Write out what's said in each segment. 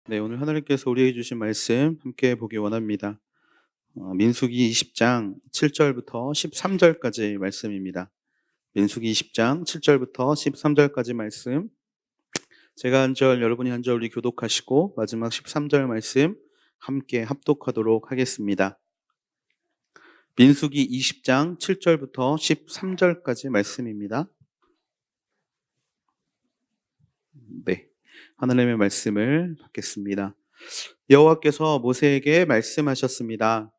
네, 오늘 하나님께서 우리에게 주신 말씀 함께 보기 원합니다. 민수기 20장 7절부터 13절까지 말씀입니다. 민수기 20장 7절부터 13절까지 말씀. 제가 한 절, 여러분이 한 절 우리 교독하시고 마지막 13절 말씀 함께 합독하도록 하겠습니다. 민수기 20장 7절부터 13절까지 말씀입니다. 네, 하나님의 말씀을 받겠습니다. 여호와께서 모세에게 말씀하셨습니다.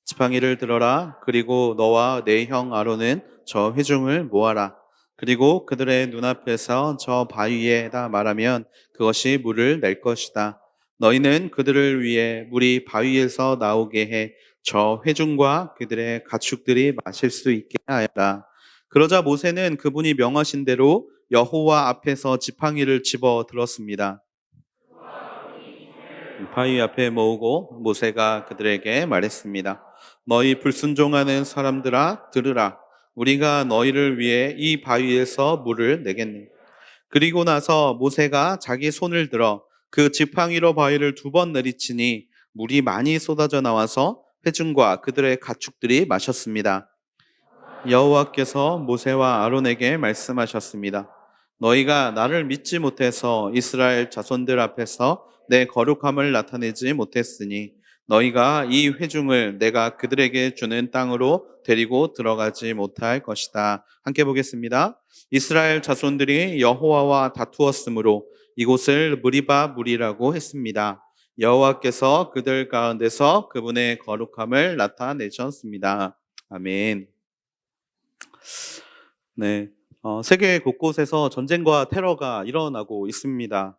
지팡이를 들어라. 그리고 너와 내 형 아론은 저 회중을 모아라. 그리고 그들의 눈앞에서 저 바위에다 말하면 그것이 물을 낼 것이다. 너희는 그들을 위해 물이 바위에서 나오게 해 저 회중과 그들의 가축들이 마실 수 있게 하여라. 그러자 모세는 그분이 명하신 대로 여호와 앞에서 지팡이를 집어 들었습니다. 바위 앞에 모으고 모세가 그들에게 말했습니다. 너희 불순종하는 사람들아 들으라. 우리가 너희를 위해 이 바위에서 물을 내겠네. 그리고 나서 모세가 자기 손을 들어 그 지팡이로 바위를 2번 내리치니 물이 많이 쏟아져 나와서 회중과 그들의 가축들이 마셨습니다. 여호와께서 모세와 아론에게 말씀하셨습니다. 너희가 나를 믿지 못해서 이스라엘 자손들 앞에서 내 거룩함을 나타내지 못했으니 너희가 이 회중을 내가 그들에게 주는 땅으로 데리고 들어가지 못할 것이다. 함께 보겠습니다. 이스라엘 자손들이 여호와와 다투었으므로 이곳을 무리바 물이라고 했습니다. 여호와께서 그들 가운데서 그분의 거룩함을 나타내셨습니다. 아멘. 네, 세계 곳곳에서 전쟁과 테러가 일어나고 있습니다.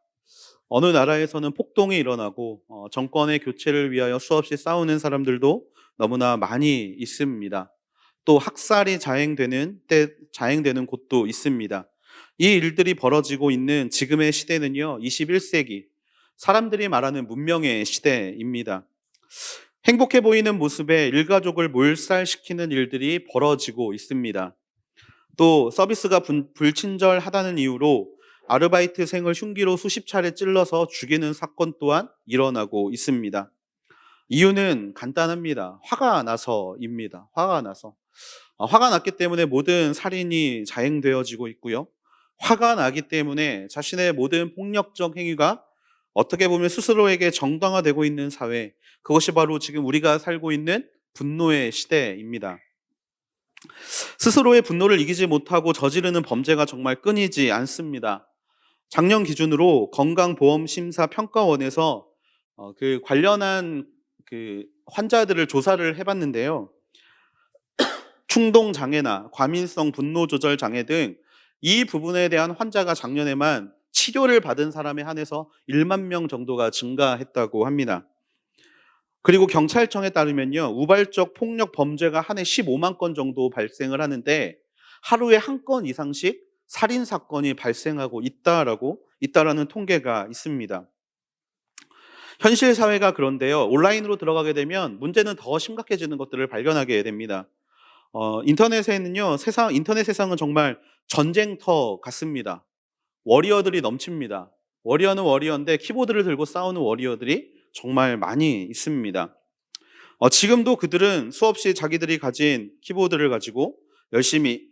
어느 나라에서는 폭동이 일어나고 정권의 교체를 위하여 수없이 싸우는 사람들도 너무나 많이 있습니다. 또 학살이 자행되는 곳도 있습니다. 이 일들이 벌어지고 있는 지금의 시대는요, 21세기 사람들이 말하는 문명의 시대입니다. 행복해 보이는 모습에 일가족을 몰살시키는 일들이 벌어지고 있습니다. 또 서비스가 불친절하다는 이유로 아르바이트생을 흉기로 수십 차례 찔러서 죽이는 사건 또한 일어나고 있습니다. 이유는 간단합니다. 화가 나서입니다. 화가 나서. 화가 났기 때문에 모든 살인이 자행되어지고 있고요. 화가 나기 때문에 자신의 모든 폭력적 행위가 어떻게 보면 스스로에게 정당화되고 있는 사회, 그것이 바로 지금 우리가 살고 있는 분노의 시대입니다. 스스로의 분노를 이기지 못하고 저지르는 범죄가 정말 끊이지 않습니다. 작년 기준으로 건강보험심사평가원에서 그 관련한 환자들을 조사를 해봤는데요. 충동장애나 과민성 분노조절 장애 등 이 부분에 대한 환자가 작년에만 치료를 받은 사람에 한해서 1만 명 정도가 증가했다고 합니다. 그리고 경찰청에 따르면요, 우발적 폭력 범죄가 한 해 15만 건 정도 발생을 하는데 하루에 한 건 이상씩 살인 사건이 발생하고 있다라는 통계가 있습니다. 현실 사회가 그런데요, 온라인으로 들어가게 되면 문제는 더 심각해지는 것들을 발견하게 됩니다. 인터넷에는요, 인터넷 세상은 정말 전쟁터 같습니다. 워리어들이 넘칩니다. 워리어는 워리어인데 키보드를 들고 싸우는 워리어들이 정말 많이 있습니다. 지금도 그들은 수없이 자기들이 가진 키보드를 가지고 열심히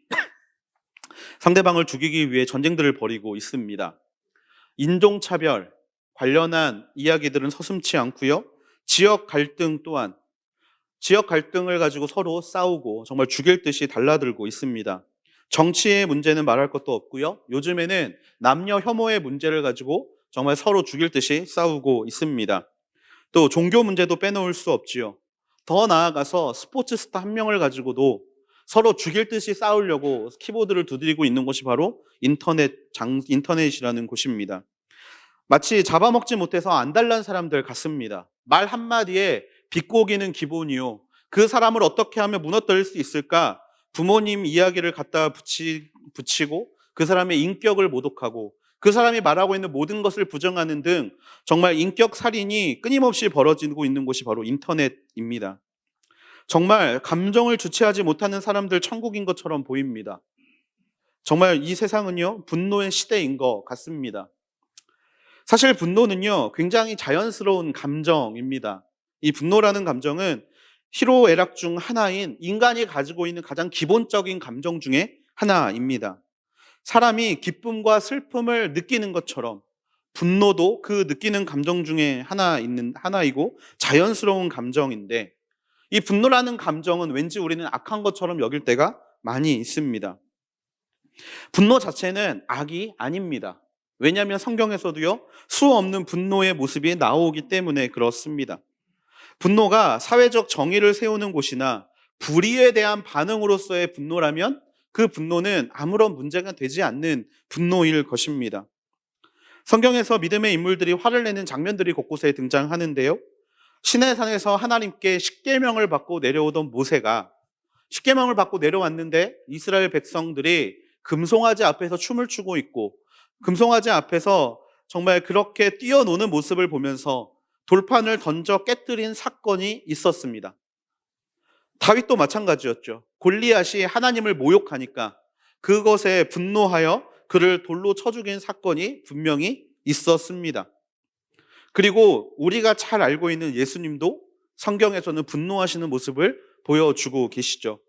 상대방을 죽이기 위해 전쟁들을 벌이고 있습니다. 인종차별 관련한 이야기들은 서슴지 않고요. 지역 갈등을 가지고 서로 싸우고 정말 죽일 듯이 달라들고 있습니다. 정치의 문제는 말할 것도 없고요. 요즘에는 남녀 혐오의 문제를 가지고 정말 서로 죽일 듯이 싸우고 있습니다. 또 종교 문제도 빼놓을 수 없지요. 더 나아가서 스포츠 스타 한 명을 가지고도 서로 죽일 듯이 싸우려고 키보드를 두드리고 있는 곳이 바로 인터넷이라는 곳입니다. 마치 잡아먹지 못해서 안달난 사람들 같습니다. 말 한마디에 비꼬기는 기본이요. 그 사람을 어떻게 하면 무너뜨릴 수 있을까? 부모님 이야기를 갖다 붙이고 그 사람의 인격을 모독하고 그 사람이 말하고 있는 모든 것을 부정하는 등 정말 인격 살인이 끊임없이 벌어지고 있는 곳이 바로 인터넷입니다. 정말 감정을 주체하지 못하는 사람들 천국인 것처럼 보입니다. 정말 이 세상은요, 분노의 시대인 것 같습니다. 사실 분노는요, 굉장히 자연스러운 감정입니다. 이 분노라는 감정은 희로애락 중 하나인 인간이 가지고 있는 가장 기본적인 감정 중에 하나입니다. 사람이 기쁨과 슬픔을 느끼는 것처럼 분노도 그 느끼는 감정 중에 하나이고 자연스러운 감정인데, 이 분노라는 감정은 왠지 우리는 악한 것처럼 여길 때가 많이 있습니다. 분노 자체는 악이 아닙니다. 왜냐하면 성경에서도요, 수 없는 분노의 모습이 나오기 때문에 그렇습니다. 분노가 사회적 정의를 세우는 곳이나 불의에 대한 반응으로서의 분노라면 그 분노는 아무런 문제가 되지 않는 분노일 것입니다. 성경에서 믿음의 인물들이 화를 내는 장면들이 곳곳에 등장하는데요. 시내산에서 하나님께 십계명을 받고 내려오던 모세가 십계명을 받고 내려왔는데 이스라엘 백성들이 금송아지 앞에서 춤을 추고 있고 금송아지 앞에서 정말 그렇게 뛰어노는 모습을 보면서 돌판을 던져 깨뜨린 사건이 있었습니다. 다윗도 마찬가지였죠. 골리앗이 하나님을 모욕하니까 그것에 분노하여 그를 돌로 쳐 죽인 사건이 분명히 있었습니다. 그리고 우리가 잘 알고 있는 예수님도 성경에서는 분노하시는 모습을 보여주고 계시죠.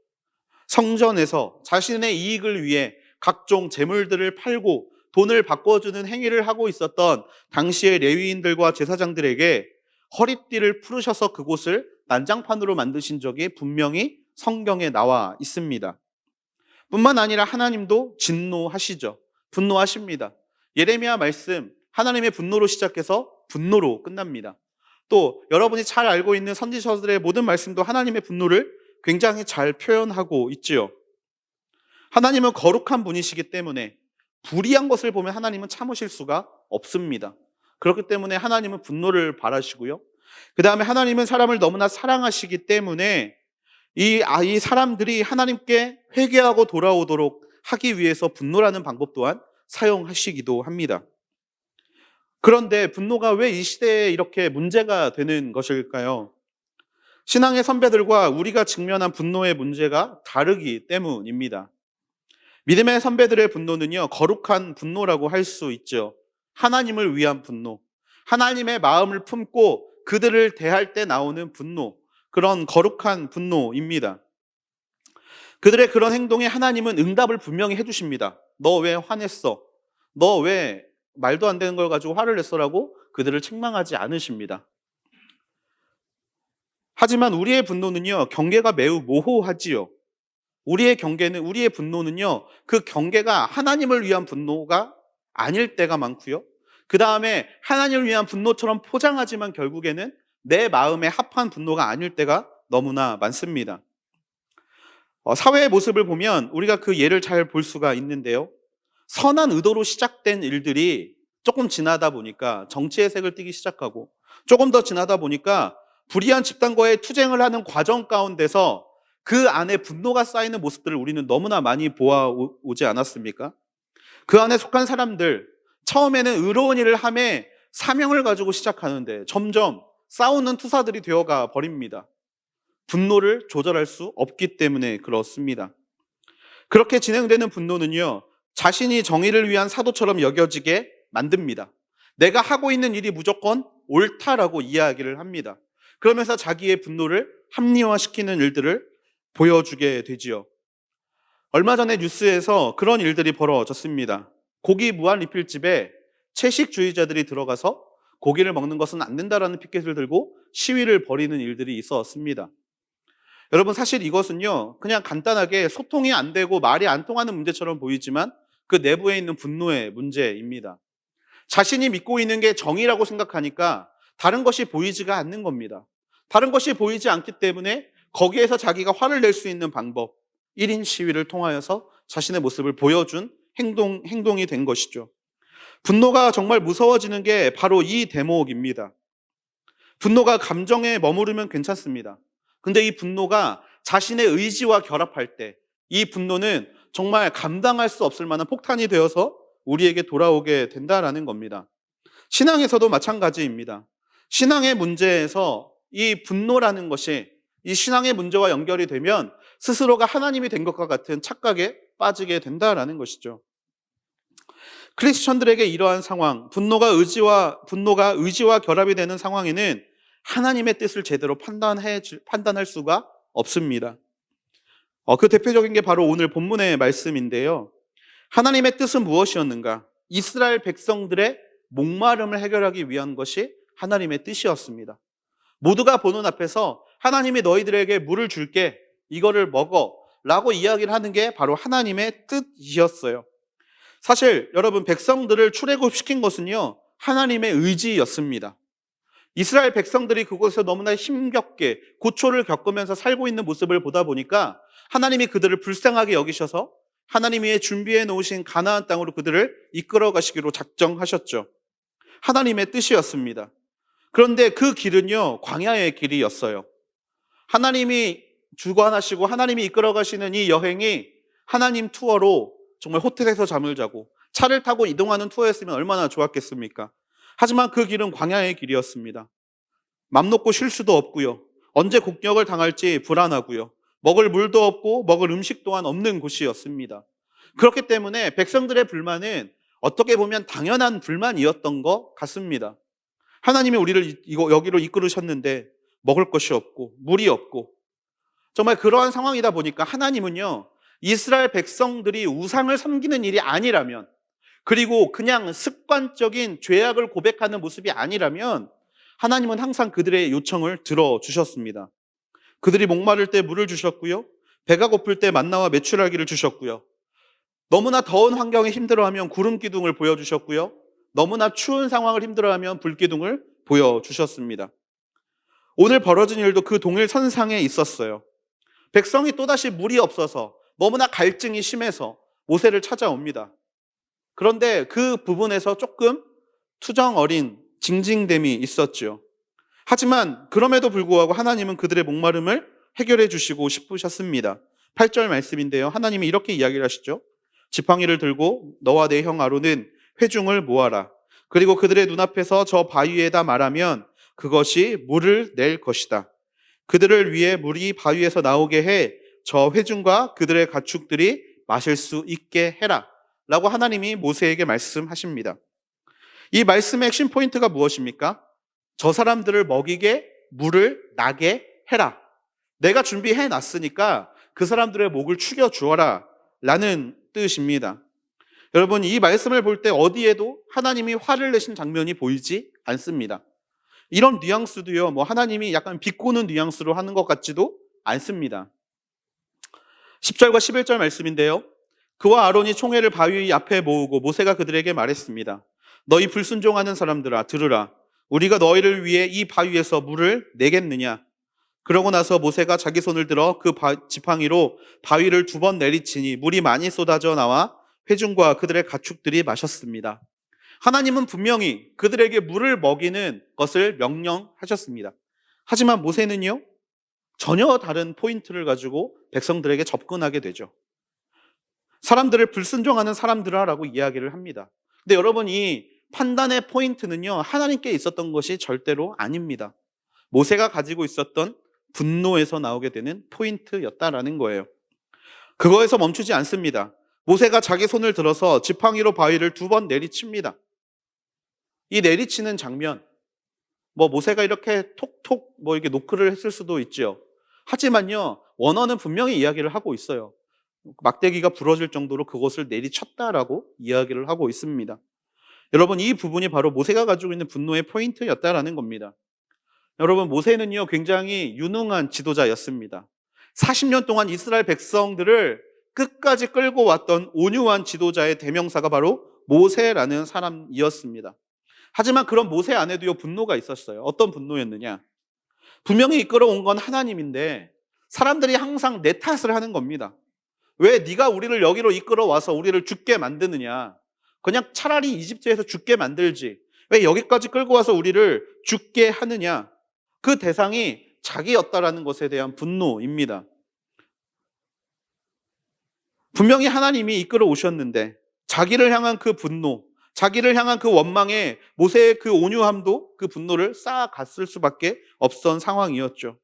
성전에서 자신의 이익을 위해 각종 재물들을 팔고 돈을 바꿔주는 행위를 하고 있었던 당시의 레위인들과 제사장들에게 허리띠를 풀으셔서 그곳을 난장판으로 만드신 적이 분명히 성경에 나와 있습니다. 뿐만 아니라 하나님도 진노하시죠. 분노하십니다. 예레미야 말씀, 하나님의 분노로 시작해서 분노로 끝납니다. 또 여러분이 잘 알고 있는 선지서들의 모든 말씀도 하나님의 분노를 굉장히 잘 표현하고 있지요. 하나님은 거룩한 분이시기 때문에 불의한 것을 보면 하나님은 참으실 수가 없습니다. 그렇기 때문에 하나님은 분노를 바라시고요. 그 다음에 하나님은 사람을 너무나 사랑하시기 때문에 이 사람들이 하나님께 회개하고 돌아오도록 하기 위해서 분노라는 방법 또한 사용하시기도 합니다. 그런데 분노가 왜 이 시대에 이렇게 문제가 되는 것일까요? 신앙의 선배들과 우리가 직면한 분노의 문제가 다르기 때문입니다. 믿음의 선배들의 분노는요, 거룩한 분노라고 할 수 있죠. 하나님을 위한 분노, 하나님의 마음을 품고 그들을 대할 때 나오는 분노, 그런 거룩한 분노입니다. 그들의 그런 행동에 하나님은 응답을 분명히 해주십니다. 너 왜 화냈어? 너 왜 말도 안 되는 걸 가지고 화를 냈어라고 그들을 책망하지 않으십니다. 하지만 우리의 분노는요, 경계가 매우 모호하지요. 우리의 분노는요, 그 경계가 하나님을 위한 분노가 아닐 때가 많고요. 그 다음에 하나님을 위한 분노처럼 포장하지만 결국에는 내 마음에 합한 분노가 아닐 때가 너무나 많습니다. 사회의 모습을 보면 우리가 그 예를 잘 볼 수가 있는데요. 선한 의도로 시작된 일들이 조금 지나다 보니까 정치의 색을 띠기 시작하고 조금 더 지나다 보니까 불의한 집단과의 투쟁을 하는 과정 가운데서 그 안에 분노가 쌓이는 모습들을 우리는 너무나 많이 보아오지 않았습니까? 그 안에 속한 사람들, 처음에는 의로운 일을 함에 사명을 가지고 시작하는데 점점 싸우는 투사들이 되어가 버립니다. 분노를 조절할 수 없기 때문에 그렇습니다. 그렇게 진행되는 분노는요, 자신이 정의를 위한 사도처럼 여겨지게 만듭니다. 내가 하고 있는 일이 무조건 옳다라고 이야기를 합니다. 그러면서 자기의 분노를 합리화시키는 일들을 보여주게 되지요. 얼마 전에 뉴스에서 그런 일들이 벌어졌습니다. 고기 무한 리필집에 채식주의자들이 들어가서 고기를 먹는 것은 안 된다라는 피켓을 들고 시위를 벌이는 일들이 있었습니다. 여러분, 사실 이것은요, 그냥 간단하게 소통이 안 되고 말이 안 통하는 문제처럼 보이지만 그 내부에 있는 분노의 문제입니다. 자신이 믿고 있는 게 정의라고 생각하니까 다른 것이 보이지가 않는 겁니다. 다른 것이 보이지 않기 때문에 거기에서 자기가 화를 낼 수 있는 방법, 1인 시위를 통하여서 자신의 모습을 보여준 행동이 된 것이죠. 분노가 정말 무서워지는 게 바로 이 대목입니다. 분노가 감정에 머무르면 괜찮습니다. 근데 이 분노가 자신의 의지와 결합할 때 이 분노는 정말 감당할 수 없을 만한 폭탄이 되어서 우리에게 돌아오게 된다라는 겁니다. 신앙에서도 마찬가지입니다. 신앙의 문제에서 이 분노라는 것이 이 신앙의 문제와 연결이 되면 스스로가 하나님이 된 것과 같은 착각에 빠지게 된다라는 것이죠. 크리스천들에게 이러한 상황, 분노가 의지와 결합이 되는 상황에는 하나님의 뜻을 제대로 판단할 수가 없습니다. 그 대표적인 게 바로 오늘 본문의 말씀인데요. 하나님의 뜻은 무엇이었는가? 이스라엘 백성들의 목마름을 해결하기 위한 것이 하나님의 뜻이었습니다. 모두가 보는 앞에서 하나님이 너희들에게 물을 줄게, 이거를 먹어 라고 이야기를 하는 게 바로 하나님의 뜻이었어요. 사실 여러분, 백성들을 출애굽시킨 것은요, 하나님의 의지였습니다. 이스라엘 백성들이 그곳에서 너무나 힘겹게 고초를 겪으면서 살고 있는 모습을 보다 보니까 하나님이 그들을 불쌍하게 여기셔서 하나님이 준비해 놓으신 가나안 땅으로 그들을 이끌어 가시기로 작정하셨죠. 하나님의 뜻이었습니다. 그런데 그 길은요, 광야의 길이었어요. 하나님이 주관하시고 하나님이 이끌어 가시는 이 여행이 하나님 투어로 정말 호텔에서 잠을 자고 차를 타고 이동하는 투어였으면 얼마나 좋았겠습니까? 하지만 그 길은 광야의 길이었습니다. 맘 놓고 쉴 수도 없고요. 언제 곡력을 당할지 불안하고요. 먹을 물도 없고 먹을 음식 또한 없는 곳이었습니다. 그렇기 때문에 백성들의 불만은 어떻게 보면 당연한 불만이었던 것 같습니다. 하나님이 우리를 여기로 이끌으셨는데 먹을 것이 없고 물이 없고, 정말 그러한 상황이다 보니까 하나님은요, 이스라엘 백성들이 우상을 섬기는 일이 아니라면, 그리고 그냥 습관적인 죄악을 고백하는 모습이 아니라면 하나님은 항상 그들의 요청을 들어주셨습니다. 그들이 목마를 때 물을 주셨고요, 배가 고플 때 만나와 메추라기를 주셨고요, 너무나 더운 환경에 힘들어하면 구름 기둥을 보여주셨고요, 너무나 추운 상황을 힘들어하면 불 기둥을 보여주셨습니다. 오늘 벌어진 일도 그 동일 선상에 있었어요. 백성이 또다시 물이 없어서 너무나 갈증이 심해서 모세를 찾아옵니다. 그런데 그 부분에서 조금 투정 어린 징징됨이 있었죠. 하지만 그럼에도 불구하고 하나님은 그들의 목마름을 해결해 주시고 싶으셨습니다. 8절 말씀인데요, 하나님이 이렇게 이야기를 하시죠. 지팡이를 들고 너와 내 형 아론은 회중을 모아라. 그리고 그들의 눈앞에서 저 바위에다 말하면 그것이 물을 낼 것이다. 그들을 위해 물이 바위에서 나오게 해 저 회중과 그들의 가축들이 마실 수 있게 해라 라고 하나님이 모세에게 말씀하십니다. 이 말씀의 핵심 포인트가 무엇입니까? 저 사람들을 먹이게 물을 나게 해라. 내가 준비해 놨으니까 그 사람들의 목을 축여 주어라 라는 뜻입니다. 여러분, 이 말씀을 볼 때 어디에도 하나님이 화를 내신 장면이 보이지 않습니다. 이런 뉘앙스도요, 하나님이 약간 비꼬는 뉘앙스로 하는 것 같지도 않습니다. 10절과 11절 말씀인데요, 그와 아론이 총회를 바위 앞에 모으고 모세가 그들에게 말했습니다. 너희 불순종하는 사람들아, 들으라. 우리가 너희를 위해 이 바위에서 물을 내겠느냐? 그러고 나서 모세가 자기 손을 들어 그 지팡이로 바위를 2번 내리치니 물이 많이 쏟아져 나와 회중과 그들의 가축들이 마셨습니다. 하나님은 분명히 그들에게 물을 먹이는 것을 명령하셨습니다. 하지만 모세는요, 전혀 다른 포인트를 가지고 백성들에게 접근하게 되죠. 사람들을 불순종하는 사람들아라고 이야기를 합니다. 근데 여러분, 이 판단의 포인트는요, 하나님께 있었던 것이 절대로 아닙니다. 모세가 가지고 있었던 분노에서 나오게 되는 포인트였다라는 거예요. 그거에서 멈추지 않습니다. 모세가 자기 손을 들어서 지팡이로 바위를 2번 내리칩니다. 이 내리치는 장면, 모세가 이렇게 톡톡 이렇게 노크를 했을 수도 있죠. 하지만요, 원어는 분명히 이야기를 하고 있어요. 막대기가 부러질 정도로 그것을 내리쳤다라고 이야기를 하고 있습니다. 여러분, 이 부분이 바로 모세가 가지고 있는 분노의 포인트였다라는 겁니다. 여러분, 모세는요, 굉장히 유능한 지도자였습니다. 40년 동안 이스라엘 백성들을 끝까지 끌고 왔던 온유한 지도자의 대명사가 바로 모세라는 사람이었습니다. 하지만 그런 모세 안에도요, 분노가 있었어요. 어떤 분노였느냐? 분명히 이끌어온 건 하나님인데 사람들이 항상 내 탓을 하는 겁니다. 왜 네가 우리를 여기로 이끌어와서 우리를 죽게 만드느냐? 그냥 차라리 이집트에서 죽게 만들지, 왜 여기까지 끌고 와서 우리를 죽게 하느냐? 그 대상이 자기였다라는 것에 대한 분노입니다. 분명히 하나님이 이끌어 오셨는데 자기를 향한 그 분노, 자기를 향한 그 원망에 모세의 그 온유함도 그 분노를 쌓아갔을 수밖에 없던 상황이었죠.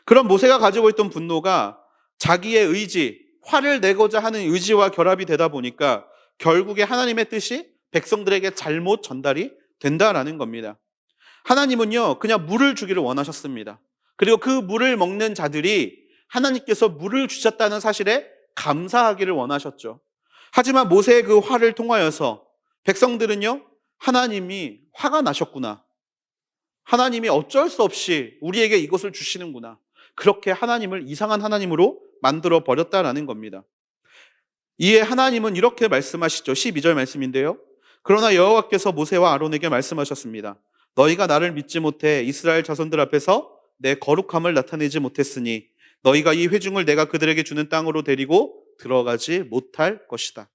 그런 모세가 가지고 있던 분노가 자기의 의지, 화를 내고자 하는 의지와 결합이 되다 보니까 결국에 하나님의 뜻이 백성들에게 잘못 전달이 된다라는 겁니다. 하나님은요, 그냥 물을 주기를 원하셨습니다. 그리고 그 물을 먹는 자들이 하나님께서 물을 주셨다는 사실에 감사하기를 원하셨죠. 하지만 모세의 그 화를 통하여서 백성들은요, 하나님이 화가 나셨구나. 하나님이 어쩔 수 없이 우리에게 이것을 주시는구나. 그렇게 하나님을 이상한 하나님으로 만들어 버렸다라는 겁니다. 이에 하나님은 이렇게 말씀하시죠. 12절 말씀인데요. 그러나 여호와께서 모세와 아론에게 말씀하셨습니다. 너희가 나를 믿지 못해 이스라엘 자손들 앞에서 내 거룩함을 나타내지 못했으니 너희가 이 회중을 내가 그들에게 주는 땅으로 데리고 들어가지 못할 것이다.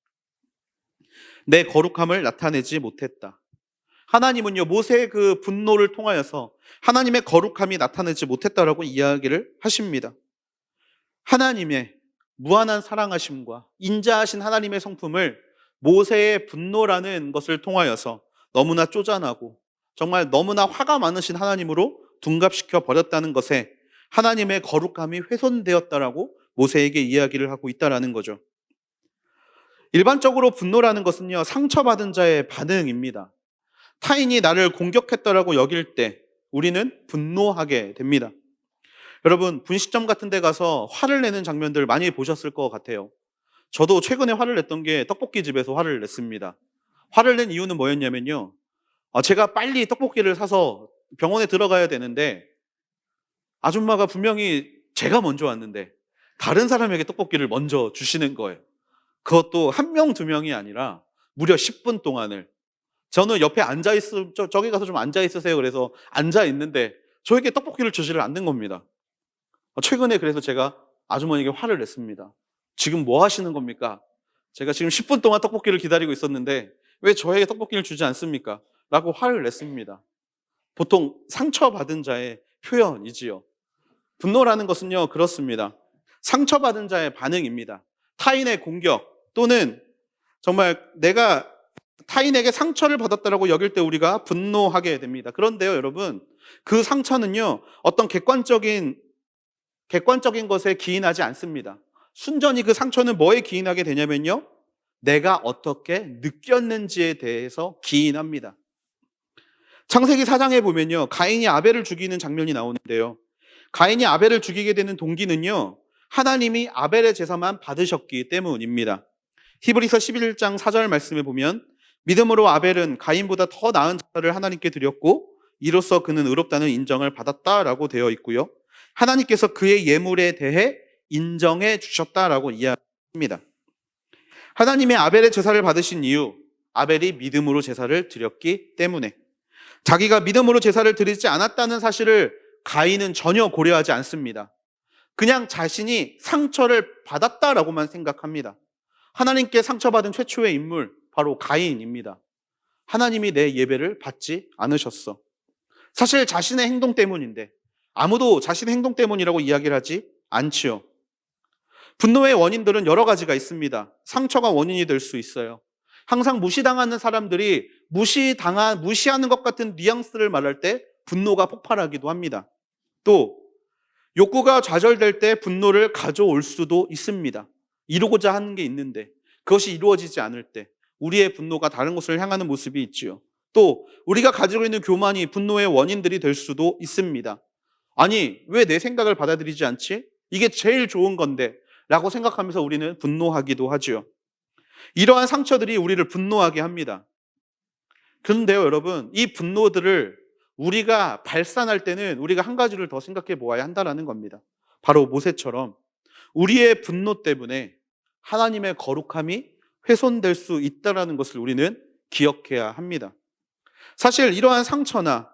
내 거룩함을 나타내지 못했다. 하나님은요, 모세의 그 분노를 통하여서 하나님의 거룩함이 나타내지 못했다라고 이야기를 하십니다. 하나님의 무한한 사랑하심과 인자하신 하나님의 성품을 모세의 분노라는 것을 통하여서 너무나 쪼잔하고 정말 너무나 화가 많으신 하나님으로 둔갑시켜 버렸다는 것에 하나님의 거룩함이 훼손되었다라고 모세에게 이야기를 하고 있다라는 거죠. 일반적으로 분노라는 것은요, 상처받은 자의 반응입니다. 타인이 나를 공격했다라고 여길 때 우리는 분노하게 됩니다. 여러분, 분식점 같은 데 가서 화를 내는 장면들 많이 보셨을 것 같아요. 저도 최근에 화를 냈던 게 떡볶이 집에서 화를 냈습니다. 화를 낸 이유는 뭐였냐면요, 제가 빨리 떡볶이를 사서 병원에 들어가야 되는데 아줌마가 분명히 제가 먼저 왔는데 다른 사람에게 떡볶이를 먼저 주시는 거예요. 그것도 한 명, 두 명이 아니라 무려 10분 동안을. 저는 옆에 저기 가서 좀 앉아있으세요. 그래서 앉아있는데 저에게 떡볶이를 주지를 않는 겁니다. 최근에 그래서 제가 아주머니에게 화를 냈습니다. 지금 뭐 하시는 겁니까? 제가 지금 10분 동안 떡볶이를 기다리고 있었는데 왜 저에게 떡볶이를 주지 않습니까? 라고 화를 냈습니다. 보통 상처받은 자의 표현이지요. 분노라는 것은요, 그렇습니다. 상처받은 자의 반응입니다. 타인의 공격 또는 정말 내가 타인에게 상처를 받았다라고 여길 때 우리가 분노하게 됩니다. 그런데요, 여러분, 그 상처는요, 어떤 객관적인 것에 기인하지 않습니다. 순전히 그 상처는 뭐에 기인하게 되냐면요, 내가 어떻게 느꼈는지에 대해서 기인합니다. 창세기 4장에 보면요, 가인이 아벨을 죽이는 장면이 나오는데요, 가인이 아벨을 죽이게 되는 동기는요, 하나님이 아벨의 제사만 받으셨기 때문입니다. 히브리서 11장 4절 말씀에 보면 믿음으로 아벨은 가인보다 더 나은 제사를 하나님께 드렸고 이로써 그는 의롭다는 인정을 받았다라고 되어 있고요, 하나님께서 그의 예물에 대해 인정해 주셨다라고 이야기합니다. 하나님의 아벨의 제사를 받으신 이유, 아벨이 믿음으로 제사를 드렸기 때문에. 자기가 믿음으로 제사를 드리지 않았다는 사실을 가인은 전혀 고려하지 않습니다. 그냥 자신이 상처를 받았다라고만 생각합니다. 하나님께 상처받은 최초의 인물, 바로 가인입니다. 하나님이 내 예배를 받지 않으셨어. 사실 자신의 행동 때문인데 아무도 자신의 행동 때문이라고 이야기를 하지 않지요. 분노의 원인들은 여러 가지가 있습니다. 상처가 원인이 될 수 있어요. 항상 무시당하는 사람들이 무시하는 것 같은 뉘앙스를 말할 때 분노가 폭발하기도 합니다. 또 욕구가 좌절될 때 분노를 가져올 수도 있습니다. 이루고자 하는 게 있는데 그것이 이루어지지 않을 때 우리의 분노가 다른 곳을 향하는 모습이 있지요. 또 우리가 가지고 있는 교만이 분노의 원인들이 될 수도 있습니다. 아니, 왜 내 생각을 받아들이지 않지? 이게 제일 좋은 건데 라고 생각하면서 우리는 분노하기도 하죠. 이러한 상처들이 우리를 분노하게 합니다. 그런데요, 여러분, 이 분노들을 우리가 발산할 때는 우리가 한 가지를 더 생각해 보아야 한다는 겁니다. 바로 모세처럼 우리의 분노 때문에 하나님의 거룩함이 훼손될 수 있다는 것을 우리는 기억해야 합니다. 사실 이러한 상처나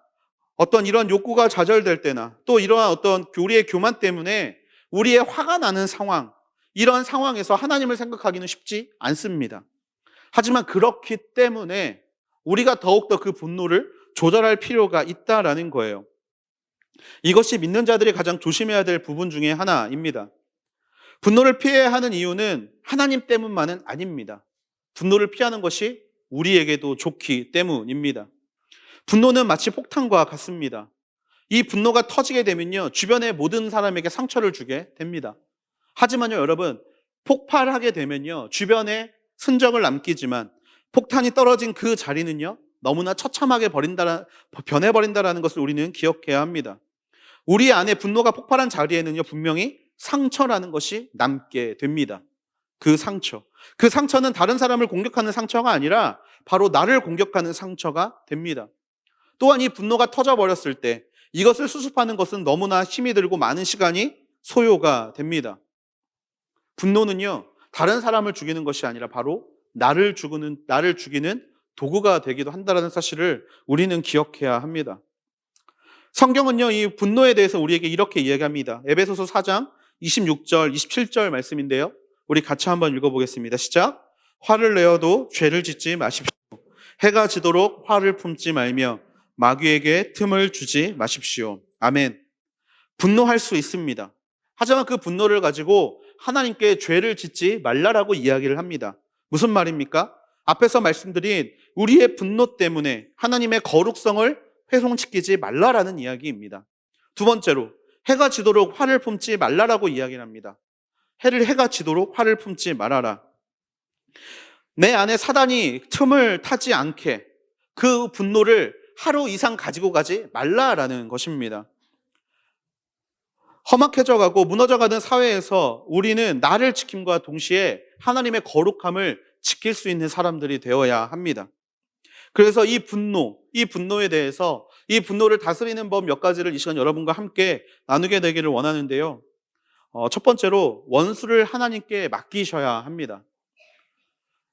어떤 이런 욕구가 좌절될 때나 또 이러한 어떤 우리의 교만 때문에 우리의 화가 나는 상황, 이러한 상황에서 하나님을 생각하기는 쉽지 않습니다. 하지만 그렇기 때문에 우리가 더욱더 그 분노를 조절할 필요가 있다라는 거예요. 이것이 믿는 자들이 가장 조심해야 될 부분 중에 하나입니다. 분노를 피해야 하는 이유는 하나님 때문만은 아닙니다. 분노를 피하는 것이 우리에게도 좋기 때문입니다. 분노는 마치 폭탄과 같습니다. 이 분노가 터지게 되면요, 주변의 모든 사람에게 상처를 주게 됩니다. 하지만요, 여러분, 폭발하게 되면요, 주변에 흔적을 남기지만 폭탄이 떨어진 그 자리는요, 너무나 처참하게 변해버린다라는 것을 우리는 기억해야 합니다. 우리 안에 분노가 폭발한 자리에는요, 분명히 상처라는 것이 남게 됩니다. 그 상처. 그 상처는 다른 사람을 공격하는 상처가 아니라 바로 나를 공격하는 상처가 됩니다. 또한 이 분노가 터져버렸을 때 이것을 수습하는 것은 너무나 힘이 들고 많은 시간이 소요가 됩니다. 분노는요, 다른 사람을 죽이는 것이 아니라 바로 나를 죽이는 도구가 되기도 한다는 사실을 우리는 기억해야 합니다. 성경은요, 이 분노에 대해서 우리에게 이렇게 이야기합니다. 에베소서 4장 26절, 27절 말씀인데요. 우리 같이 한번 읽어보겠습니다. 시작. 화를 내어도 죄를 짓지 마십시오. 해가 지도록 화를 품지 말며 마귀에게 틈을 주지 마십시오. 아멘. 분노할 수 있습니다. 하지만 그 분노를 가지고 하나님께 죄를 짓지 말라라고 이야기를 합니다. 무슨 말입니까? 앞에서 말씀드린 우리의 분노 때문에 하나님의 거룩성을 훼손시키지 말라라는 이야기입니다. 두 번째로 해가 지도록 화를 품지 말라라고 이야기를 합니다. 해가 지도록 화를 품지 말아라. 내 안에 사단이 틈을 타지 않게 그 분노를 하루 이상 가지고 가지 말라라는 것입니다. 험악해져가고 무너져가는 사회에서 우리는 나를 지킴과 동시에 하나님의 거룩함을 지킬 수 있는 사람들이 되어야 합니다. 그래서 이 분노에 대해서 이 분노를 다스리는 법 몇 가지를 이 시간 여러분과 함께 나누게 되기를 원하는데요. 첫 번째로 원수를 하나님께 맡기셔야 합니다.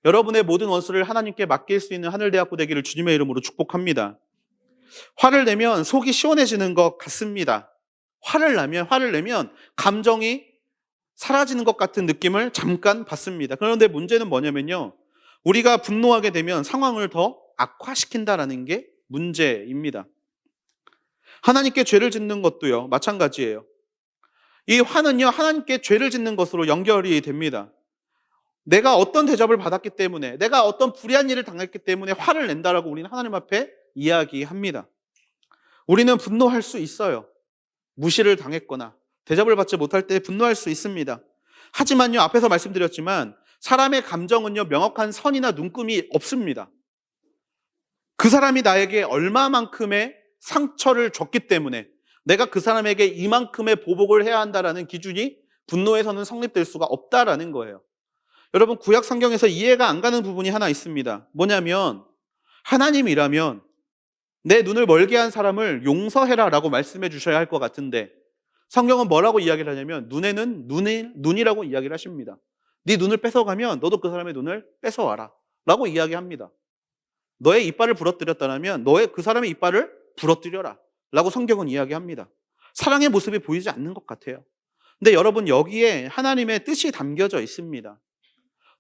여러분의 모든 원수를 하나님께 맡길 수 있는 하늘대학교 되기를 주님의 이름으로 축복합니다. 화를 내면 속이 시원해지는 것 같습니다. 화를 내면 감정이 사라지는 것 같은 느낌을 잠깐 받습니다. 그런데 문제는 뭐냐면요, 우리가 분노하게 되면 상황을 더 악화시킨다라는 게 문제입니다. 하나님께 죄를 짓는 것도요, 마찬가지예요. 이 화는요, 하나님께 죄를 짓는 것으로 연결이 됩니다. 내가 어떤 대접을 받았기 때문에, 내가 어떤 불의한 일을 당했기 때문에 화를 낸다라고 우리는 하나님 앞에 이야기합니다. 우리는 분노할 수 있어요. 무시를 당했거나 대접을 받지 못할 때 분노할 수 있습니다. 하지만요, 앞에서 말씀드렸지만 사람의 감정은요, 명확한 선이나 눈금이 없습니다. 그 사람이 나에게 얼마만큼의 상처를 줬기 때문에 내가 그 사람에게 이만큼의 보복을 해야 한다라는 기준이 분노에서는 성립될 수가 없다라는 거예요. 여러분, 구약 성경에서 이해가 안 가는 부분이 하나 있습니다. 뭐냐면 하나님이라면 내 눈을 멀게 한 사람을 용서해라 라고 말씀해 주셔야 할 것 같은데 성경은 뭐라고 이야기를 하냐면 눈에는 눈이라고 이야기를 하십니다. 네 눈을 뺏어가면 너도 그 사람의 눈을 뺏어와라 라고 이야기합니다. 너의 이빨을 부러뜨렸다면 그 사람의 이빨을 부러뜨려라 라고 성경은 이야기합니다. 사랑의 모습이 보이지 않는 것 같아요. 근데 여러분, 여기에 하나님의 뜻이 담겨져 있습니다.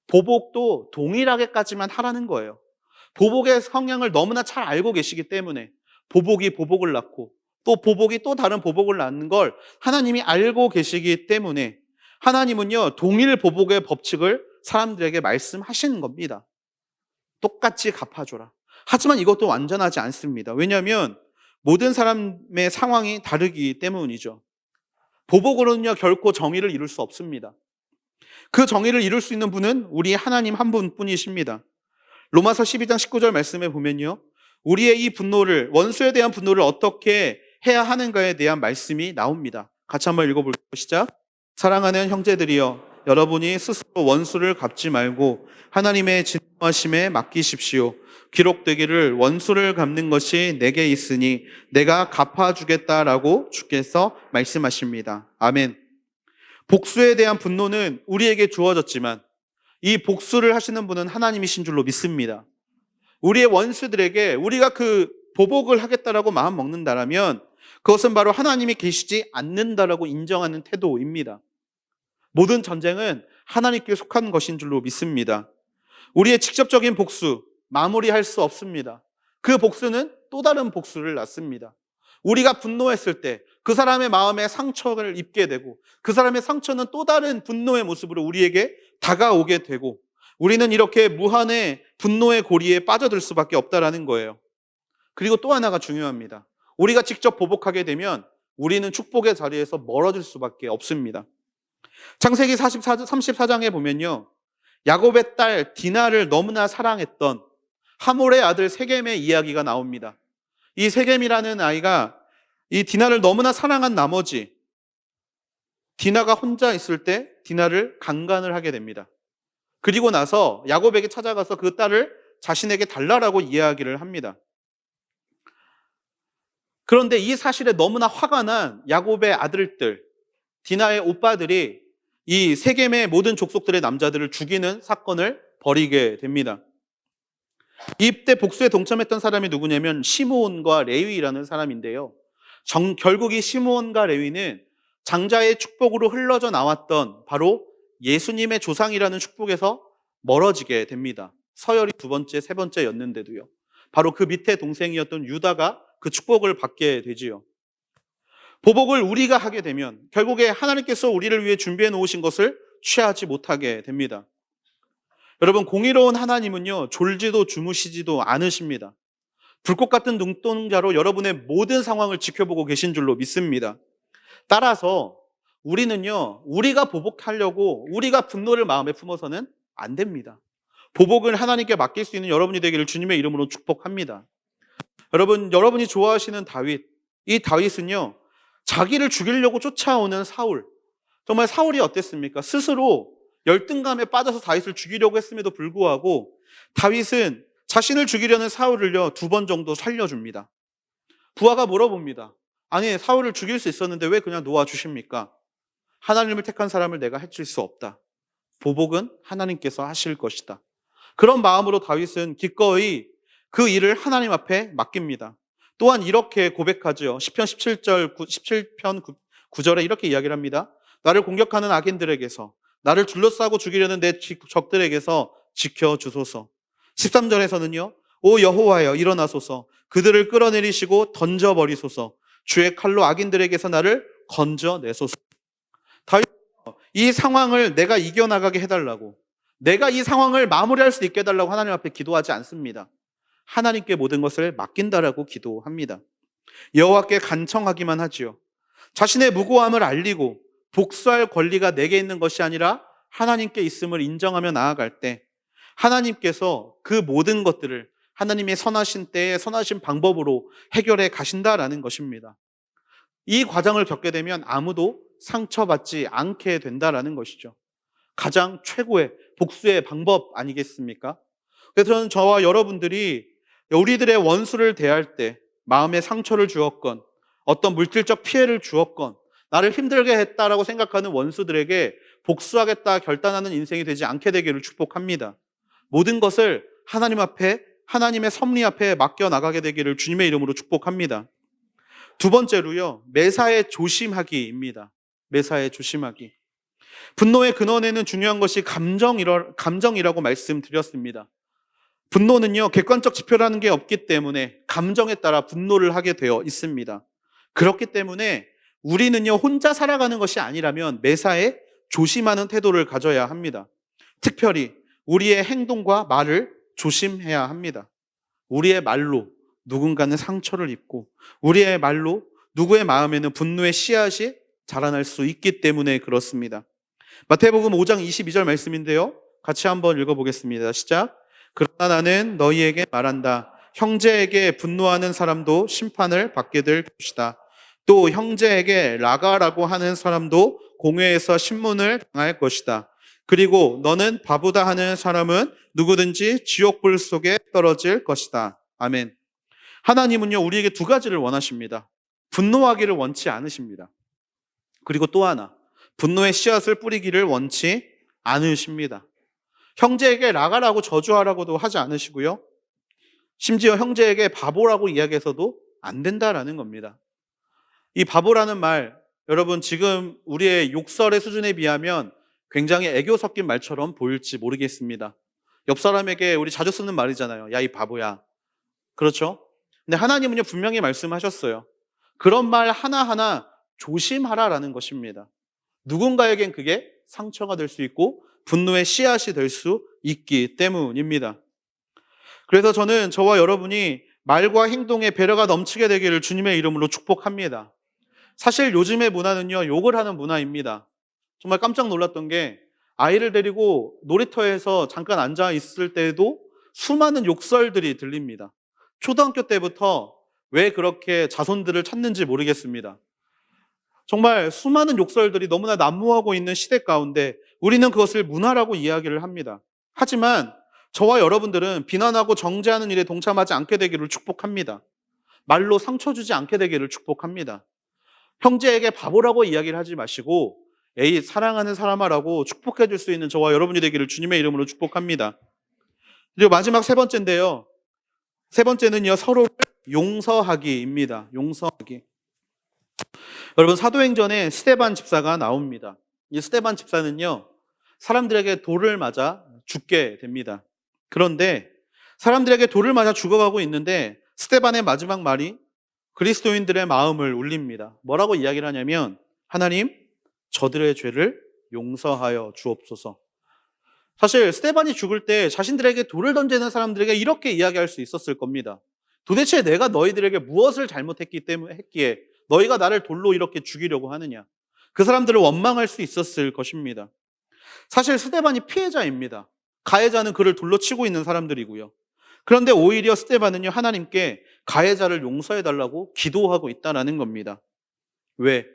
보복도 동일하게까지만 하라는 거예요. 보복의 성향을 너무나 잘 알고 계시기 때문에 보복이 보복을 낳고 또 보복이 또 다른 보복을 낳는 걸 하나님이 알고 계시기 때문에 하나님은요, 동일 보복의 법칙을 사람들에게 말씀하시는 겁니다. 똑같이 갚아줘라. 하지만 이것도 완전하지 않습니다. 왜냐하면 모든 사람의 상황이 다르기 때문이죠. 보복으로는요, 결코 정의를 이룰 수 없습니다. 그 정의를 이룰 수 있는 분은 우리 하나님 한 분뿐이십니다. 로마서 12장 19절 말씀에 보면요, 우리의 이 분노를, 원수에 대한 분노를 어떻게 해야 하는가에 대한 말씀이 나옵니다. 같이 한번 읽어볼게요. 시작. 사랑하는 형제들이여, 여러분이 스스로 원수를 갚지 말고 하나님의 진노하심에 맡기십시오. 기록되기를 원수를 갚는 것이 내게 있으니 내가 갚아주겠다라고 주께서 말씀하십니다. 아멘. 복수에 대한 분노는 우리에게 주어졌지만 이 복수를 하시는 분은 하나님이신 줄로 믿습니다. 우리의 원수들에게 우리가 그 보복을 하겠다라고 마음 먹는다라면 그것은 바로 하나님이 계시지 않는다라고 인정하는 태도입니다. 모든 전쟁은 하나님께 속한 것인 줄로 믿습니다. 우리의 직접적인 복수 마무리할 수 없습니다. 그 복수는 또 다른 복수를 낳습니다. 우리가 분노했을 때 그 사람의 마음에 상처를 입게 되고 그 사람의 상처는 또 다른 분노의 모습으로 우리에게 다가오게 되고 우리는 이렇게 무한의 분노의 고리에 빠져들 수밖에 없다라는 거예요. 그리고 또 하나가 중요합니다. 우리가 직접 보복하게 되면 우리는 축복의 자리에서 멀어질 수밖에 없습니다. 창세기 34장에 보면요, 야곱의 딸 디나를 너무나 사랑했던 하몰의 아들 세겜의 이야기가 나옵니다. 이 세겜이라는 아이가 이 디나를 너무나 사랑한 나머지 디나가 혼자 있을 때 디나를 강간을 하게 됩니다. 그리고 나서 야곱에게 찾아가서 그 딸을 자신에게 달라라고 이야기를 합니다. 그런데 이 사실에 너무나 화가 난 야곱의 아들들, 디나의 오빠들이 이 세겜의 모든 족속들의 남자들을 죽이는 사건을 벌이게 됩니다. 이때 복수에 동참했던 사람이 누구냐면 시므온과 레위라는 사람인데요. 결국 이 시므온과 레위는 장자의 축복으로 흘러져 나왔던 바로 예수님의 조상이라는 축복에서 멀어지게 됩니다. 서열이 두 번째, 세 번째였는데도요. 바로 그 밑에 동생이었던 유다가 그 축복을 받게 되지요. 보복을 우리가 하게 되면 결국에 하나님께서 우리를 위해 준비해 놓으신 것을 취하지 못하게 됩니다. 여러분, 공의로운 하나님은요, 졸지도 주무시지도 않으십니다. 불꽃 같은 눈동자로 여러분의 모든 상황을 지켜보고 계신 줄로 믿습니다. 따라서 우리는요, 우리가 보복하려고 우리가 분노를 마음에 품어서는 안 됩니다. 보복을 하나님께 맡길 수 있는 여러분이 되기를 주님의 이름으로 축복합니다. 여러분이 좋아하시는 다윗, 이 다윗은요, 자기를 죽이려고 쫓아오는 사울, 정말 사울이 어땠습니까? 스스로 열등감에 빠져서 다윗을 죽이려고 했음에도 불구하고 다윗은 자신을 죽이려는 사울을요, 2번 정도 살려줍니다. 부하가 물어봅니다. 아니, 사울을 죽일 수 있었는데 왜 그냥 놓아주십니까? 하나님을 택한 사람을 내가 해칠 수 없다. 보복은 하나님께서 하실 것이다. 그런 마음으로 다윗은 기꺼이 그 일을 하나님 앞에 맡깁니다. 또한 이렇게 고백하죠. 시편 17편 9절에 이렇게 이야기를 합니다. 나를 공격하는 악인들에게서, 나를 둘러싸고 죽이려는 내 적들에게서 지켜주소서. 13절에서는요. 오 여호와여 일어나소서. 그들을 끌어내리시고 던져버리소서. 주의 칼로 악인들에게서 나를 건져내소서. 다윗은 이 상황을 내가 이겨나가게 해달라고, 내가 이 상황을 마무리할 수 있게 해달라고 하나님 앞에 기도하지 않습니다. 하나님께 모든 것을 맡긴다라고 기도합니다. 여호와께 간청하기만 하지요. 자신의 무고함을 알리고 복수할 권리가 내게 있는 것이 아니라 하나님께 있음을 인정하며 나아갈 때 하나님께서 그 모든 것들을 하나님의 선하신 때에 선하신 방법으로 해결해 가신다라는 것입니다. 이 과정을 겪게 되면 아무도 상처받지 않게 된다라는 것이죠. 가장 최고의 복수의 방법 아니겠습니까? 그래서 저는 저와 여러분들이 우리들의 원수를 대할 때 마음에 상처를 주었건 어떤 물질적 피해를 주었건 나를 힘들게 했다라고 생각하는 원수들에게 복수하겠다 결단하는 인생이 되지 않게 되기를 축복합니다. 모든 것을 하나님 앞에, 하나님의 섭리 앞에 맡겨나가게 되기를 주님의 이름으로 축복합니다. 두 번째로요, 매사에 조심하기입니다. 매사에 조심하기. 분노의 근원에는 중요한 것이 감정이라고 말씀드렸습니다. 분노는요, 객관적 지표라는 게 없기 때문에 감정에 따라 분노를 하게 되어 있습니다. 그렇기 때문에 우리는요, 혼자 살아가는 것이 아니라면 매사에 조심하는 태도를 가져야 합니다. 특별히 우리의 행동과 말을 조심해야 합니다. 우리의 말로 누군가는 상처를 입고 우리의 말로 누구의 마음에는 분노의 씨앗이 자라날 수 있기 때문에 그렇습니다. 마태복음 5장 22절 말씀인데요. 같이 한번 읽어보겠습니다. 시작. 그러나 나는 너희에게 말한다. 형제에게 분노하는 사람도 심판을 받게 될 것이다. 또 형제에게 라가라고 하는 사람도 공회에서 신문을 당할 것이다. 그리고 너는 바보다 하는 사람은 누구든지 지옥불 속에 떨어질 것이다. 아멘. 하나님은요, 우리에게 두 가지를 원하십니다. 분노하기를 원치 않으십니다. 그리고 또 하나, 분노의 씨앗을 뿌리기를 원치 않으십니다. 형제에게 라가라고 저주하라고도 하지 않으시고요. 심지어 형제에게 바보라고 이야기해서도 안 된다라는 겁니다. 이 바보라는 말, 여러분 지금 우리의 욕설의 수준에 비하면 굉장히 애교 섞인 말처럼 보일지 모르겠습니다. 옆 사람에게 우리 자주 쓰는 말이잖아요. 야, 이 바보야. 그렇죠? 근데 하나님은요, 분명히 말씀하셨어요. 그런 말 하나하나 조심하라라는 것입니다. 누군가에겐 그게 상처가 될 수 있고 분노의 씨앗이 될 수 있기 때문입니다. 그래서 저는 저와 여러분이 말과 행동에 배려가 넘치게 되기를 주님의 이름으로 축복합니다. 사실 요즘의 문화는요, 욕을 하는 문화입니다. 정말 깜짝 놀랐던 게 아이를 데리고 놀이터에서 잠깐 앉아 있을 때에도 수많은 욕설들이 들립니다. 초등학교 때부터 왜 그렇게 자손들을 찾는지 모르겠습니다. 정말 수많은 욕설들이 너무나 난무하고 있는 시대 가운데 우리는 그것을 문화라고 이야기를 합니다. 하지만 저와 여러분들은 비난하고 정죄하는 일에 동참하지 않게 되기를 축복합니다. 말로 상처 주지 않게 되기를 축복합니다. 형제에게 바보라고 이야기를 하지 마시고 에이 사랑하는 사람아라고 축복해 줄 수 있는 저와 여러분이 되기를 주님의 이름으로 축복합니다. 그리고 마지막 세 번째인데요. 세 번째는요, 서로를 용서하기입니다. 용서하기. 여러분, 사도행전에 스데반 집사가 나옵니다. 이 스데반 집사는요, 사람들에게 돌을 맞아 죽게 됩니다. 그런데 사람들에게 돌을 맞아 죽어가고 있는데 스데반의 마지막 말이 그리스도인들의 마음을 울립니다. 뭐라고 이야기를 하냐면, 하나님, 저들의 죄를 용서하여 주옵소서. 사실 스데반이 죽을 때 자신들에게 돌을 던지는 사람들에게 이렇게 이야기할 수 있었을 겁니다. 도대체 내가 너희들에게 무엇을 했기에 너희가 나를 돌로 이렇게 죽이려고 하느냐. 그 사람들을 원망할 수 있었을 것입니다. 사실 스데반이 피해자입니다. 가해자는 그를 돌로 치고 있는 사람들이고요. 그런데 오히려 스데반은요, 하나님께 가해자를 용서해달라고 기도하고 있다는 겁니다. 왜?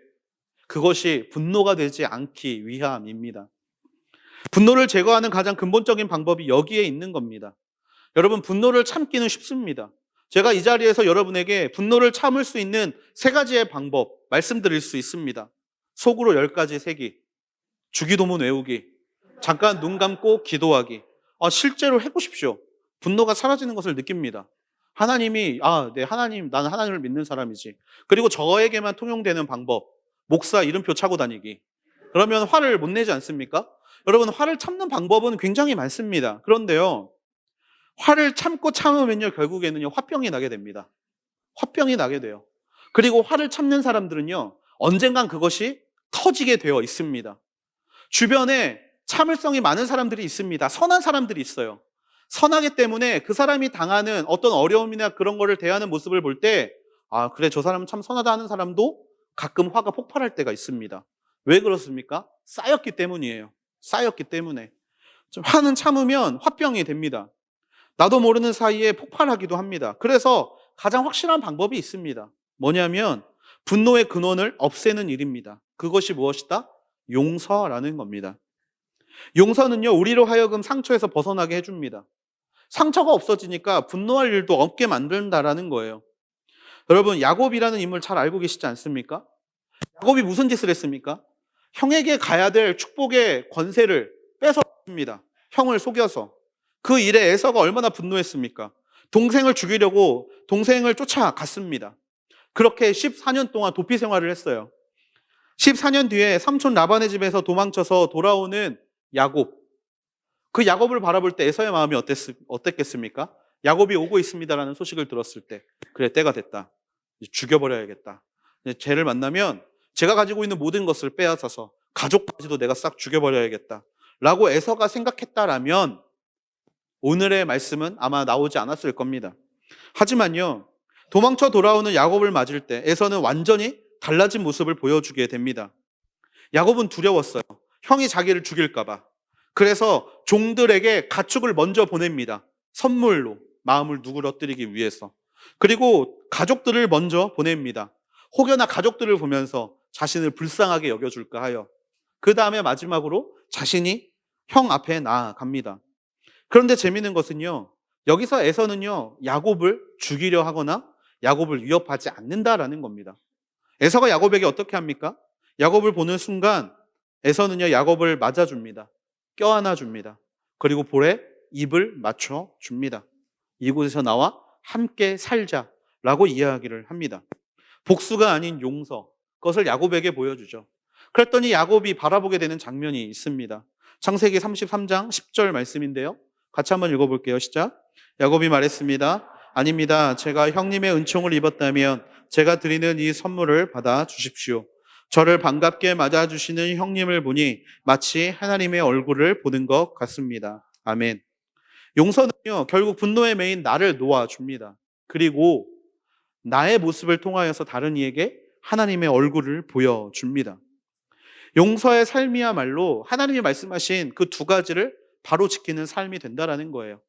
그것이 분노가 되지 않기 위함입니다. 분노를 제거하는 가장 근본적인 방법이 여기에 있는 겁니다. 여러분, 분노를 참기는 쉽습니다. 제가 이 자리에서 여러분에게 분노를 참을 수 있는 세 가지의 방법 말씀드릴 수 있습니다. 속으로 10가지 세기, 주기도문 외우기, 잠깐 눈 감고 기도하기. 실제로 해보십시오. 분노가 사라지는 것을 느낍니다. 하나님이, 네, 하나님, 나는 하나님을 믿는 사람이지. 그리고 저에게만 통용되는 방법, 목사 이름표 차고 다니기. 그러면 화를 못 내지 않습니까? 여러분, 화를 참는 방법은 굉장히 많습니다. 그런데요, 화를 참으면요, 결국에는요, 화병이 나게 됩니다. 화병이 나게 돼요. 그리고 화를 참는 사람들은요, 언젠간 그것이 터지게 되어 있습니다. 주변에 참을성이 많은 사람들이 있습니다. 선한 사람들이 있어요. 선하기 때문에 그 사람이 당하는 어떤 어려움이나 그런 거를 대하는 모습을 볼 때, 그래, 저 사람은 참 선하다 하는 사람도 가끔 화가 폭발할 때가 있습니다. 왜 그렇습니까? 쌓였기 때문이에요. 쌓였기 때문에. 화는 참으면 화병이 됩니다. 나도 모르는 사이에 폭발하기도 합니다. 그래서 가장 확실한 방법이 있습니다. 뭐냐면 분노의 근원을 없애는 일입니다. 그것이 무엇이다? 용서라는 겁니다. 용서는요, 우리로 하여금 상처에서 벗어나게 해줍니다. 상처가 없어지니까 분노할 일도 없게 만든다라는 거예요. 여러분, 야곱이라는 인물 잘 알고 계시지 않습니까? 야곱이 무슨 짓을 했습니까? 형에게 가야 될 축복의 권세를 뺏었습니다. 형을 속여서. 그 일에 에서가 얼마나 분노했습니까? 동생을 죽이려고 동생을 쫓아갔습니다. 그렇게 14년 동안 도피 생활을 했어요. 14년 뒤에 삼촌 라반의 집에서 도망쳐서 돌아오는 야곱. 그 야곱을 바라볼 때 에서의 마음이 어땠겠습니까? 야곱이 오고 있습니다라는 소식을 들었을 때, 그래, 때가 됐다. 죽여버려야겠다. 쟤를 만나면 제가 가지고 있는 모든 것을 빼앗아서 가족까지도 내가 싹 죽여버려야겠다 라고 에서가 생각했다라면 오늘의 말씀은 아마 나오지 않았을 겁니다. 하지만요, 도망쳐 돌아오는 야곱을 맞을 때 에서는 완전히 달라진 모습을 보여주게 됩니다. 야곱은 두려웠어요. 형이 자기를 죽일까 봐. 그래서 종들에게 가축을 먼저 보냅니다. 선물로 마음을 누그러뜨리기 위해서. 그리고 가족들을 먼저 보냅니다. 혹여나 가족들을 보면서 자신을 불쌍하게 여겨줄까 하여. 그 다음에 마지막으로 자신이 형 앞에 나아갑니다. 그런데 재미있는 것은요, 여기서 에서는요, 야곱을 죽이려 하거나 야곱을 위협하지 않는다라는 겁니다. 에서가 야곱에게 어떻게 합니까? 야곱을 보는 순간 에서는요, 야곱을 맞아줍니다. 껴안아줍니다. 그리고 볼에 입을 맞춰줍니다. 이곳에서 나와 함께 살자라고 이야기를 합니다. 복수가 아닌 용서, 그것을 야곱에게 보여주죠. 그랬더니 야곱이 바라보게 되는 장면이 있습니다. 창세기 33장 10절 말씀인데요. 같이 한번 읽어볼게요. 시작. 야곱이 말했습니다. 아닙니다. 제가 형님의 은총을 입었다면 제가 드리는 이 선물을 받아 주십시오. 저를 반갑게 맞아주시는 형님을 보니 마치 하나님의 얼굴을 보는 것 같습니다. 아멘. 용서는요, 결국 분노에 매인 나를 놓아줍니다. 그리고 나의 모습을 통하여서 다른 이에게 하나님의 얼굴을 보여줍니다. 용서의 삶이야말로 하나님이 말씀하신 그 두 가지를 바로 지키는 삶이 된다라는 거예요.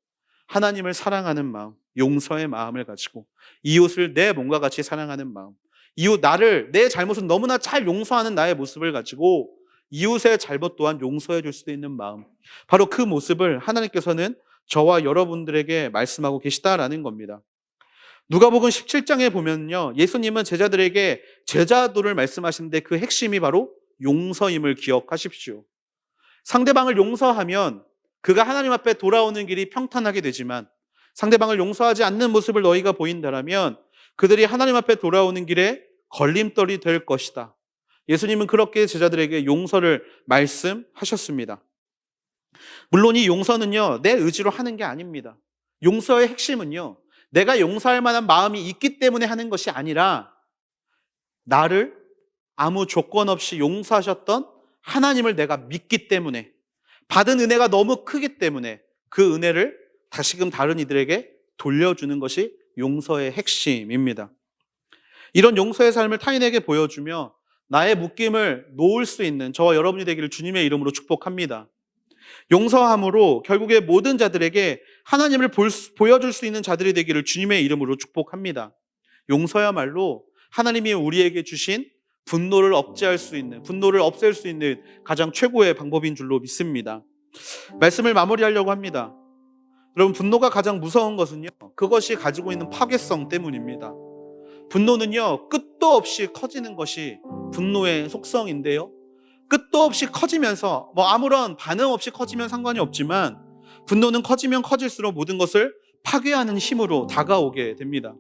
하나님을 사랑하는 마음, 용서의 마음을 가지고 이웃을 내 몸과 같이 사랑하는 마음, 이웃 나를 내 잘못은 너무나 잘 용서하는 나의 모습을 가지고 이웃의 잘못 또한 용서해 줄 수도 있는 마음, 바로 그 모습을 하나님께서는 저와 여러분들에게 말씀하고 계시다라는 겁니다. 누가복음 17장에 보면요, 예수님은 제자들에게 제자도를 말씀하시는데 그 핵심이 바로 용서임을 기억하십시오. 상대방을 용서하면 그가 하나님 앞에 돌아오는 길이 평탄하게 되지만, 상대방을 용서하지 않는 모습을 너희가 보인다라면 그들이 하나님 앞에 돌아오는 길에 걸림돌이 될 것이다. 예수님은 그렇게 제자들에게 용서를 말씀하셨습니다. 물론 이 용서는요, 내 의지로 하는 게 아닙니다. 용서의 핵심은요, 내가 용서할 만한 마음이 있기 때문에 하는 것이 아니라 나를 아무 조건 없이 용서하셨던 하나님을 내가 믿기 때문에, 받은 은혜가 너무 크기 때문에 그 은혜를 다시금 다른 이들에게 돌려주는 것이 용서의 핵심입니다. 이런 용서의 삶을 타인에게 보여주며 나의 묶임을 놓을 수 있는 저와 여러분이 되기를 주님의 이름으로 축복합니다. 용서함으로 결국에 모든 자들에게 하나님을 보여줄 수 있는 자들이 되기를 주님의 이름으로 축복합니다. 용서야말로 하나님이 우리에게 주신 분노를 억제할 수 있는, 분노를 없앨 수 있는 가장 최고의 방법인 줄로 믿습니다. 말씀을 마무리하려고 합니다. 여러분, 분노가 가장 무서운 것은요, 그것이 가지고 있는 파괴성 때문입니다. 분노는요, 끝도 없이 커지는 것이 분노의 속성인데요, 끝도 없이 커지면서 아무런 반응 없이 커지면 상관이 없지만 분노는 커지면 커질수록 모든 것을 파괴하는 힘으로 다가오게 됩니다.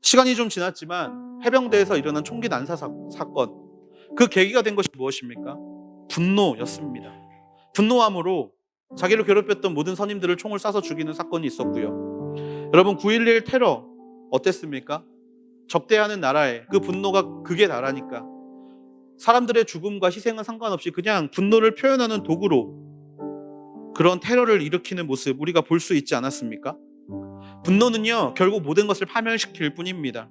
시간이 좀 지났지만 해병대에서 일어난 총기 난사 사건, 그 계기가 된 것이 무엇입니까? 분노였습니다. 분노함으로 자기를 괴롭혔던 모든 선임들을 총을 쏴서 죽이는 사건이 있었고요. 여러분, 9.11 테러 어땠습니까? 적대하는 나라에 그 분노가 극에 달하니까 사람들의 죽음과 희생은 상관없이 그냥 분노를 표현하는 도구로 그런 테러를 일으키는 모습 우리가 볼 수 있지 않았습니까? 분노는요, 결국 모든 것을 파멸시킬 뿐입니다.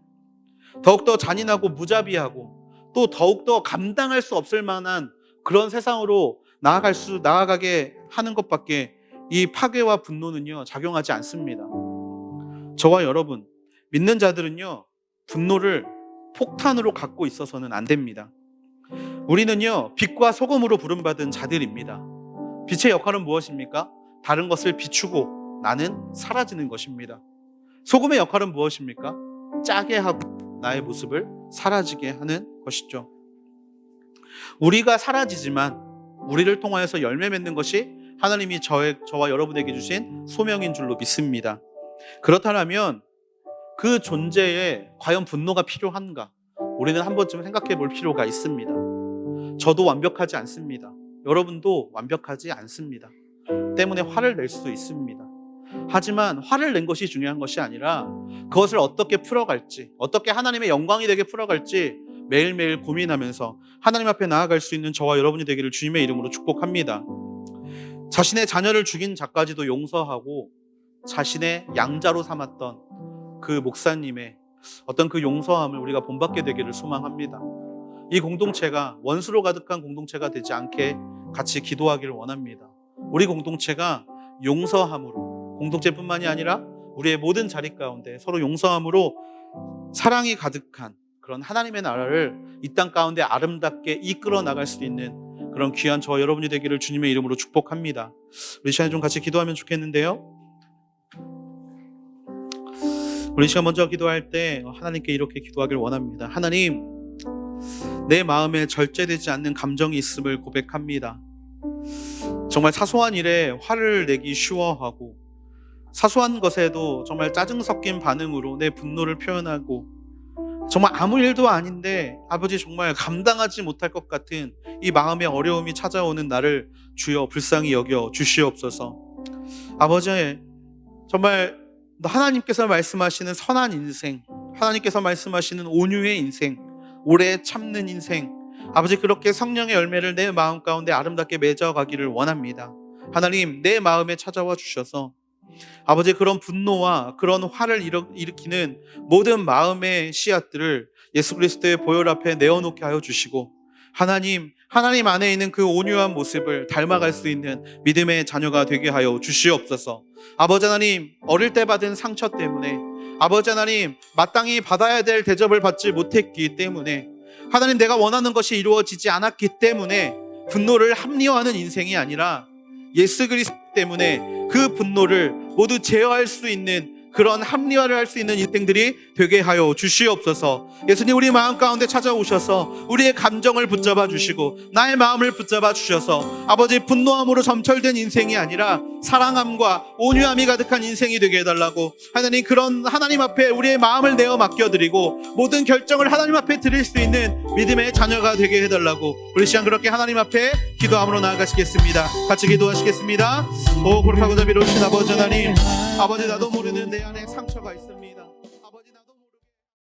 더욱더 잔인하고 무자비하고 또 더욱더 감당할 수 없을 만한 그런 세상으로 나아가게 하는 것밖에 이 파괴와 분노는요, 작용하지 않습니다. 저와 여러분, 믿는 자들은요, 분노를 폭탄으로 갖고 있어서는 안 됩니다. 우리는요, 빛과 소금으로 부름받은 자들입니다. 빛의 역할은 무엇입니까? 다른 것을 비추고 나는 사라지는 것입니다. 소금의 역할은 무엇입니까? 짜게 하고 나의 모습을 사라지게 하는 것이죠. 우리가 사라지지만 우리를 통하여서 열매 맺는 것이 하나님이 저와 여러분에게 주신 소명인 줄로 믿습니다. 그렇다면 그 존재에 과연 분노가 필요한가? 우리는 한 번쯤 생각해 볼 필요가 있습니다. 저도 완벽하지 않습니다. 여러분도 완벽하지 않습니다. 때문에 화를 낼 수 있습니다. 하지만 화를 낸 것이 중요한 것이 아니라 그것을 어떻게 풀어갈지, 어떻게 하나님의 영광이 되게 풀어갈지 매일매일 고민하면서 하나님 앞에 나아갈 수 있는 저와 여러분이 되기를 주님의 이름으로 축복합니다. 자신의 자녀를 죽인 자까지도 용서하고 자신의 양자로 삼았던 그 목사님의 어떤 그 용서함을 우리가 본받게 되기를 소망합니다. 이 공동체가 원수로 가득한 공동체가 되지 않게 같이 기도하기를 원합니다. 우리 공동체가 용서함으로, 공동체뿐만이 아니라 우리의 모든 자리 가운데 서로 용서함으로 사랑이 가득한 그런 하나님의 나라를 이 땅 가운데 아름답게 이끌어 나갈 수 있는 그런 귀한 저와 여러분이 되기를 주님의 이름으로 축복합니다. 우리 시간에 좀 같이 기도하면 좋겠는데요, 우리 시간 먼저 기도할 때 하나님께 이렇게 기도하길 원합니다. 하나님, 내 마음에 절제되지 않는 감정이 있음을 고백합니다. 정말 사소한 일에 화를 내기 쉬워하고 사소한 것에도 정말 짜증 섞인 반응으로 내 분노를 표현하고 정말 아무 일도 아닌데 아버지 정말 감당하지 못할 것 같은 이 마음의 어려움이 찾아오는 나를 주여 불쌍히 여겨 주시옵소서. 아버지, 정말 하나님께서 말씀하시는 선한 인생, 하나님께서 말씀하시는 온유의 인생, 오래 참는 인생, 아버지 그렇게 성령의 열매를 내 마음 가운데 아름답게 맺어가기를 원합니다. 하나님, 내 마음에 찾아와 주셔서 아버지 그런 분노와 그런 화를 일으키는 모든 마음의 씨앗들을 예수 그리스도의 보혈 앞에 내어놓게 하여 주시고, 하나님 안에 있는 그 온유한 모습을 닮아갈 수 있는 믿음의 자녀가 되게 하여 주시옵소서. 아버지 하나님, 어릴 때 받은 상처 때문에, 아버지 하나님, 마땅히 받아야 될 대접을 받지 못했기 때문에, 하나님, 내가 원하는 것이 이루어지지 않았기 때문에 분노를 합리화하는 인생이 아니라 예수 그리스도 때문에 그 분노를 모두 제어할 수 있는, 그런 합리화를 할 수 있는 인생들이 되게 하여 주시옵소서. 예수님, 우리 마음 가운데 찾아오셔서 우리의 감정을 붙잡아 주시고 나의 마음을 붙잡아 주셔서 아버지, 분노함으로 점철된 인생이 아니라 사랑함과 온유함이 가득한 인생이 되게 해달라고, 하나님, 그런 하나님 앞에 우리의 마음을 내어 맡겨드리고 모든 결정을 하나님 앞에 드릴 수 있는 믿음의 자녀가 되게 해달라고, 우리 시간 그렇게 하나님 앞에 기도함으로 나아가시겠습니다. 같이 기도하시겠습니다. 오, 거룩하고 자비로우신 아버지 하나님, 아버지, 나도 모르는 내 안에 상처가 있습니다.